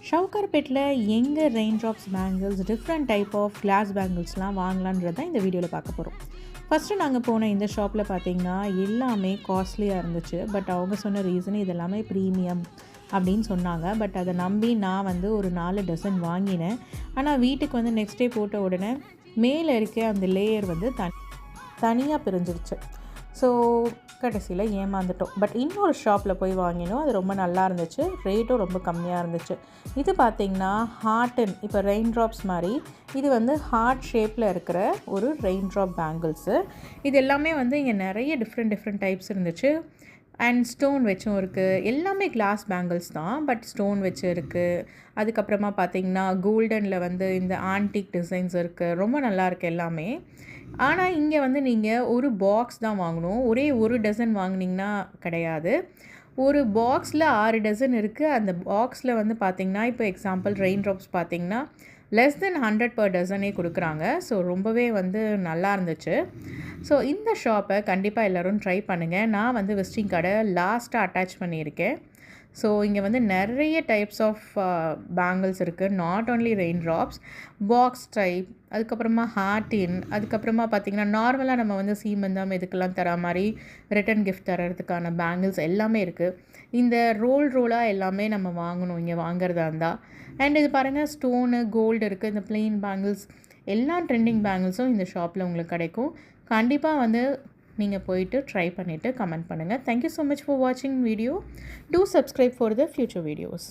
ஷவுகார்பேட்டில் எங்கே raindrops bangles different type of glass பேங்கிள்ஸ்லாம் வாங்கலான்றது தான் இந்த வீடியோவில் பார்க்க போகிறோம். ஃபஸ்ட்டு நாங்கள் போன இந்த ஷாப்பில் பார்த்திங்கன்னா எல்லாமே காஸ்ட்லியாக இருந்துச்சு. பட் அவங்க சொன்ன ரீசன் இது எல்லாமே ப்ரீமியம் அப்படின்னு சொன்னாங்க. பட் அதை நம்பி நான் வந்து ஒரு 4 டசன் வாங்கினேன். ஆனால் வீட்டுக்கு வந்து நெக்ஸ்ட் டே போட்ட உடனே மேலே இருக்க அந்த லேயர் வந்து தனியாக பிரிஞ்சிருச்சு. ஸோ கடைசியில் ஏமாந்துட்டோம். பட் இன்னொரு ஷாப்பில் போய் வாங்கினோம். அது ரொம்ப நல்லா இருந்துச்சு, ரேட்டும் ரொம்ப கம்மியாக இருந்துச்சு. இது பார்த்திங்கன்னா ஹார்டன், இப்போ ரெயின் ட்ராப்ஸ் மாதிரி இது வந்து ஹார்ட் ஷேப்பில் இருக்கிற ஒரு ரெயின் ட்ராப் பேங்கிள்ஸு. இது எல்லாமே வந்து இங்கே நிறைய டிஃப்ரெண்ட் டைப்ஸ் இருந்துச்சு. அண்ட் ஸ்டோன் வச்சும் இருக்குது. எல்லாமே கிளாஸ் பேங்கிள்ஸ் தான், பட் ஸ்டோன் வச்சு இருக்குது. அதுக்கப்புறமா பார்த்திங்கன்னா கோல்டனில் வந்து இந்த ஆன்டிக் டிசைன்ஸ் இருக்குது. ரொம்ப நல்லாயிருக்கு எல்லாமே. ஆனால் இங்கே வந்து நீங்கள் ஒரு பாக்ஸ் தான் வாங்கணும். ஒரே ஒரு டசன் வாங்கினீங்கன்னா கிடையாது. ஒரு பாக்ஸில் 6 டசன் இருக்குது. அந்த பாக்ஸில் வந்து பார்த்திங்கன்னா இப்போ எக்ஸாம்பிள் ரெயின் ட்ராப்ஸ் பார்த்திங்கன்னா லெஸ் தென் 100 per டசனே கொடுக்குறாங்க. ஸோ ரொம்பவே வந்து நல்லா இருந்துச்சு. ஸோ இந்த ஷாப்பை கண்டிப்பாக எல்லோரும் ட்ரை பண்ணுங்கள். நான் வந்து விசிட்டிங் கார்டை லாஸ்ட்டாக அட்டாச் பண்ணியிருக்கேன். ஸோ இங்கே வந்து நிறைய டைப்ஸ் ஆஃப் பேங்கிள்ஸ் இருக்குது. Not only rain drops, box type, அதுக்கப்புறமா ஹார்டின், அதுக்கப்புறமா பார்த்திங்கன்னா நார்மலாக நம்ம வந்து சீமந்தம் இதுக்கெல்லாம் தர மாதிரி ரிட்டன் கிஃப்ட் தரதுக்கான பேங்கிள்ஸ் எல்லாமே இருக்குது. இந்த ரோலாக எல்லாமே நம்ம வாங்கணும் இங்கே வாங்குறதா இருந்தால். அண்ட் இது பாருங்கள், ஸ்டோனு கோல்டு இருக்குது. இந்த பிளெயின் பேங்கிள்ஸ் எல்லா ட்ரெண்டிங் பேங்கிள்ஸும் இந்த ஷாப்பில் உங்களுக்கு கிடைக்கும். கண்டிப்பாக வந்து நீங்கள் போயிட்டு ட்ரை பண்ணிவிட்டு கமெண்ட் பண்ணுங்கள். தேங்க்யூ ஸோ மச் ஃபார் வாட்சிங் video. Two subscribe for the future videos.